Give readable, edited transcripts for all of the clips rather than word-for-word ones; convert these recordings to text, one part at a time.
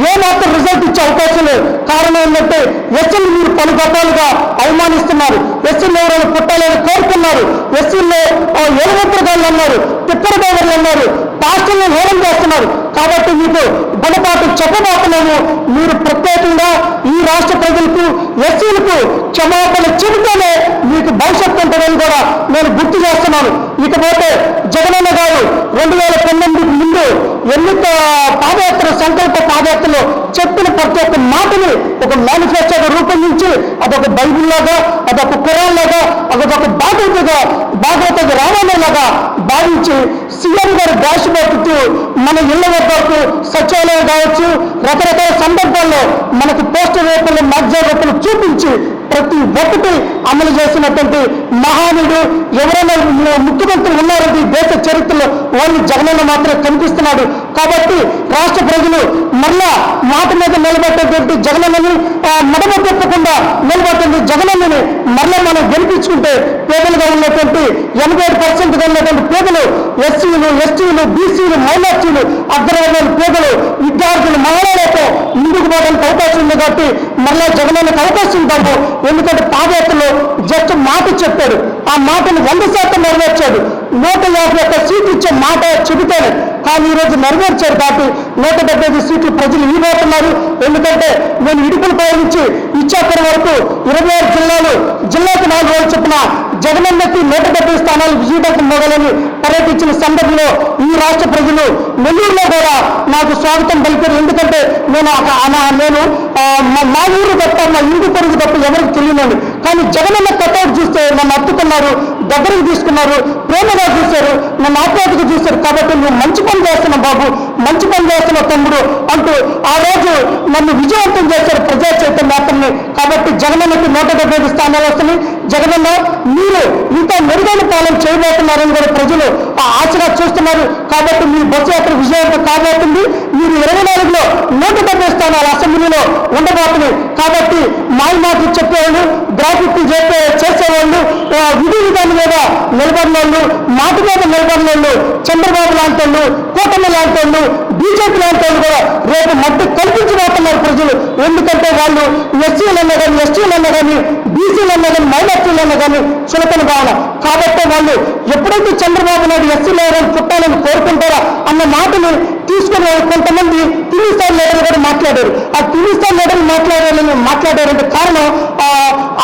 ఏమాత్రం రిజల్ట్ ఇచ్చే అవకాశం లేదు. కారణం ఏంటంటే ఎస్సీలు మీరు పలు గతాలుగా అవమానిస్తున్నారు. ఎస్సీలు ఎవరైనా పుట్టాలని కోరుకున్నారు. ఎస్సీల్లో ఎలుగుతుగాళ్ళు అన్నారు, తిప్పర డ్రైవర్లు అన్నారు, పాస్టర్లను హేళన చేస్తున్నారు. కాబట్టి మీకు గుణపాటు చెప్పబోతున్నాము. మీరు ప్రత్యేకంగా ఈ రాష్ట్ర ప్రజలకు ఎస్సీలకు క్షమాపణ చెబితేనే మీకు భవిష్యత్తు ఉంటుందని కూడా నేను గుర్తు చేస్తున్నాను. ఇకపోతే జగనన్న గారు 2019 ముందు ఎన్నిక పాదయాత్ర సంకల్ప పాదయాత్రలో చెప్పిన ప్రతి ఒక్క మాటని ఒక మేనిఫెస్టోగా రూపొందించి అదొక బైబిల్ లాగా, అదొక ఖురాన్ లాగా, అదొక భాగవత రామాయణం లాగా భావించి సీఎం గారు డాష్ బోర్డు మన ఇళ్ల వద్దకు సచివాలయం కావచ్చు రకరకాల సందర్భాల్లో మనకు పోస్టర్ రూపంలో మ్యాగజైన్ రూపంలో చూపించి ప్రతి ఒక్కటి అమలు చేసినటువంటి మహానుడు ఎవరైనా ముఖ్యమంత్రులు ఉన్నారంటే దేశ చరిత్రలో వాళ్ళు జగనన్న మాత్రమే కనిపిస్తున్నాడు. కాబట్టి రాష్ట్ర ప్రజలు మళ్ళా మాట మీద నిలబెట్టేటువంటి జగనన్నని మడమ తిప్పకుండా నిలబెట్టింది జగనన్నని మళ్ళా మనం గెలిపించుకుంటే పేదలుగా ఉన్నటువంటి 87% ఉన్నటువంటి పేదలు ఎస్సీలు, ఎస్టీలు, బీసీలు, మైనార్టీలు, అగ్రవర్ణాల పేదలు, విద్యార్థులు, మహిళలతో ముందుకు పోవడానికి అవకాశం ఉంది. కాబట్టి మళ్ళా జగనన్నకు అవకాశం ఉంటాము. ఎందుకంటే పాదయాత్రలో జస్ట్ మాట చెప్పాడు, ఆ మాటను 100% నెరవేర్చాడు. 151 సీట్లు ఇచ్చే మాట చెబితేనే, కానీ ఈరోజు నెరవేర్చారు. కాబట్టి 175 సీట్లు ప్రజలు ఇవ్వబోతున్నారు. ఎందుకంటే నేను ఇడుపులపై నుంచి ఇచ్చాపురం వరకు 26 జిల్లాకు 4 రోజులు చొప్పున జగనన్నకి 170 స్థానాలు విజయపథం మొదలని పర్యటించిన సందర్భంలో ఈ రాష్ట్ర ప్రజలు నెల్లూరులో కూడా నాకు స్వాగతం పలికారు. ఎందుకంటే నేను మా ఊరు తప్ప మా ఇంటి పొరుగు తప్ప ఎవరికి తెలియలేదు. కానీ జగనన్న కటౌట్ చూస్తే నన్ను అత్తుకున్నారు, దగ్గరకు తీసుకున్నారు, ప్రేమగా చూశారు, నన్ను ఆప్యాయతగా చూశారు. కాబట్టి నువ్వు మంచి పని చేస్తున్నావు బాబు, మంచి పని చేస్తున్నావు తమ్ముడు అంటూ ఆ రోజు నన్ను విజయవంతం చేశారు ప్రజా చైతన్యాన్ని. కాబట్టి జగనన్నకి 175 స్థానాలు వస్తున్నాయి. జగనన్న మీరు ఇంకా మెరుగైన పాలన చేయబోతున్నారని కూడా ప్రజలు ఆశగా చూస్తున్నారు. కాబట్టి మీ బస్సు యాత్ర విజయవంతం కాబోతుంది. మీరు 24లో 170 స్థానాలు అసెంబ్లీలో ఉండబోతున్నాయి. కాబట్టి మాయ మాటలు చెప్పేవాళ్ళు, గ్రాఫిక్లు చేసేవాళ్ళు, విధి విధానం మీద నిలబడిన వాళ్ళు, మాట మీద నిలబడిన వాళ్ళు, చంద్రబాబు లాంటి వాళ్ళు, కూటమి లాంటి వాళ్ళు, బీజేపీ లాంటి వాళ్ళు కూడా రేపు మట్టి కల్పించబోతున్నారు ప్రజలు. ఎందుకంటే వాళ్ళు ఎస్సీలన్నా కానీ, ఎస్టీలన్నా కానీ, బీసీలన్నా కానీ, మైనార్టీలన్నా కానీ చులకన భావన. కాబట్టి వాళ్ళు ఎప్పుడైతే చంద్రబాబు నాయుడు ఎస్సీలు ఎవరైనా పుట్టాలని కోరుకుంటారా అన్న మాటని తీసుకుని కొంతమంది టీవీ స్థాయి లీడర్లు కూడా మాట్లాడారు. ఆ టీవీ స్థాయి లీడర్లు మాట్లాడారంటే కారణం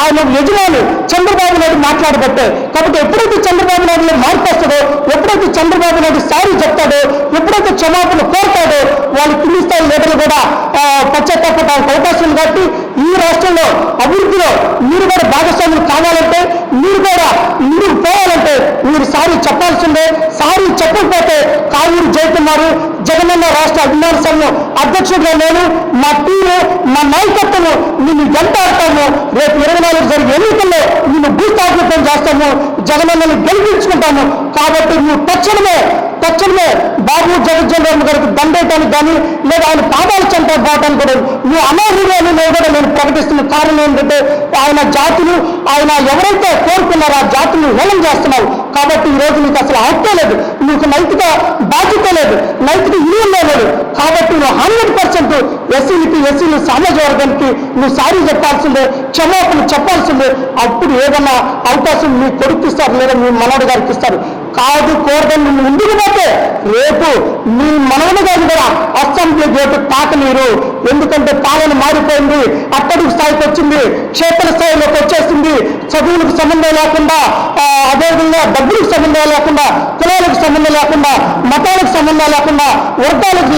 ఆయన యజమాని చంద్రబాబు నాయుడు మాట్లాడబట్టే. కాబట్టి ఎప్పుడైతే చంద్రబాబు నాయుడులో మార్పు వస్తుందో, ఎప్పుడైతే చంద్రబాబు నాయుడు సారీ చెప్తాడో, ఎప్పుడైతే క్షమాపణ కోరుతాడో వాళ్ళు టీవీ స్థాయి లీడర్లు కూడా పశ్చాత్తాపడానికి అవకాశం ఉంది. కాబట్టి ఈ రాష్ట్రంలో అభివృద్ధిలో మీరు కూడా భాగస్వాములు కావాలంటే, మీరు కూడా ముందుకు పోవాలంటే మీరు సారీ చెప్పాల్సిందే. సారీ చెప్పకపోతే కావూరు జయకుమారు జగనన్న రాష్ట్ర అభిమాన సంఘం అధ్యక్షుడిగా నేను, మా టీము, మా నాయకత్వము నిన్ను వెంటాడతాము. రేపు 24 జరిగే ఎన్నికల్లో నిన్ను భూస్థాపితం చేస్తాము, జగనన్నను గెలిపించుకుంటాము. కాబట్టి నువ్వు తక్షణమే బాబు జగజ్జనరామ్ గారికి దండేయటానికి కానీ లేదా ఆయన పాదాలు చెంత పోవటానికి కూడా నువ్వు అనర్హులని కూడా నేను ప్రకటిస్తున్న కారణం ఏంటంటే ఆయన జాతులు, ఆయన ఎవరైతే కోరుకున్నారో ఆ జాతులు హేళన చేస్తున్నావు. కాబట్టి ఈ రోజు నీకు అసలు హక్కే లేదు, నీకు నైతిక బాధ్యత లేదు, నైతిక విలువ లేదు. కాబట్టి నువ్వు 100% ఎస్సీలు సామాజిక వర్గానికి నువ్వు సారీ చెప్పాల్సిందే, క్షమాపణ చెప్పాల్సిందే. అప్పుడు ఏదన్నా అవకాశం మీ కొడుకు ఇస్తారు లేదా మీ మనవడు గారికి ఇస్తారు. కాదు కోరదని ముందుకు పోతే రేపు మీ మనవడు గారిని కూడా అసెంబ్లీ గేటు తాకనీరు. ఎందుకంటే పాలన మారిపోయింది, అట్టడుగు స్థాయికి వచ్చింది, క్షేత్ర స్థాయిలోకి వచ్చేసింది. చదువులకు సంబంధం లేకుండా, అదేవిధంగా డబ్బులకు సంబంధం లేకుండా, కులాలకు సంబంధం లేకుండా, మతాలకు సంబంధం లేకుండా, వర్గాలకు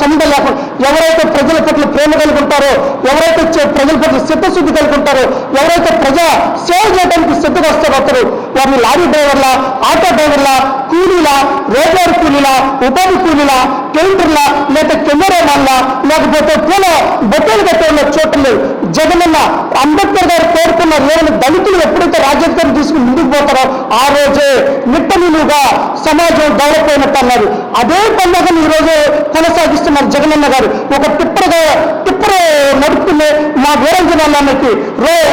సంబంధం లేకుండా ఎవరైతే ప్రజల పట్ల ప్రేమ కలిగి ఉంటారో, ఎవరైతే ప్రజల పట్ల చిత్తశుద్ధి కలిగి ఉంటారో, ఎవరైతే ప్రజా సేవ చేయడానికి సిద్ధంగా వస్తారో వారిని లారీ డ్రైవర్ల, ఆటో డ్రైవర్ల, కూలీల, రోడ్వారి కూలీల, ఉపాధి కూలీల, పెయింటర్ల, లేదా కెమెరామాన్ల, లేకపోతే పూల బొట్టలు కట్టే చోట్ల జగనన్న అంబేద్కర్ గారు కోరుకున్నారు. ఏమైనా దళితులు ఎప్పుడైతే రాజ్యాధికారం తీసుకుని ముందుకు పోతారో ఆ రోజే నిట్టనిలుగా సమాజం డెవలప్ అయినట్టు అన్నారు. అదే పండుగను ఈరోజు కొనసాగిస్తున్నారు జగనన్న గారు. ఒక టిప్పర్ నడుపుకునే మా వీరంజనాలకి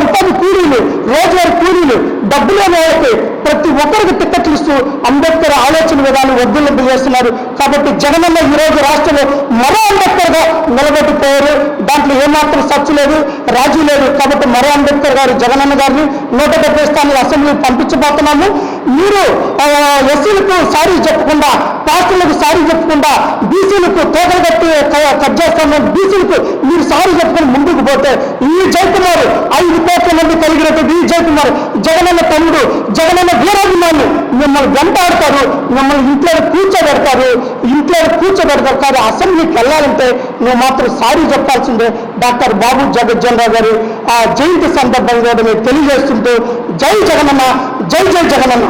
ఉపాధి కూలీలు, రోజువారీ కూలీలు, డబ్బులేని వాళ్ళకి ప్రతి ఒక్కరికి టిక్కెట్లు ఇస్తూ అంబేద్కర్ ఆలోచన విధానం వర్ధిల్లింపు చేస్తున్నారు. కాబట్టి జగనన్న ఈరోజు రాష్ట్రంలో మరో అంబేద్కర్గా నిలబెట్టిపోయారు. దాంట్లో ఏమాత్రం సచ్చు లేదు, రాజీ లేదు. కాబట్టి మరో అంబేద్కర్ గారు జగనన్న గారిని 170 స్థానాలు అసెంబ్లీ పంపించబోతున్నాము. మీరు ఎస్సీలకు సారీ చెప్పకుండా, పాస్టర్లకు సారీ చెప్పకుండా, బీసీలకు తోకలు కట్టి కట్ చేస్తాము, బీసీలకు మీరు సారీ చెప్పుకొని ముందుకు పోతే ఈ జయకుమార్ 5 కోట్ల మంది కలిగినట్టు ఈ జయకుమార్ జగనన్న తమ్ముడు, జగనన్న వీరాభిమాని మిమ్మల్ని వెంటాడతారు, మిమ్మల్ని ఇంట్లో కూర్చోబెడతారు. కానీ అసెంబ్లీకి వెళ్ళాలంటే నువ్వు మాత్రం సారీ చెప్పాల్సిందే. డాక్టర్ బాబు జగజ్జన్ రావు గారు ఆ జయంతి సందర్భంగా తెలియజేస్తుంటూ జై జగనన్న, జై జై జగనన్న.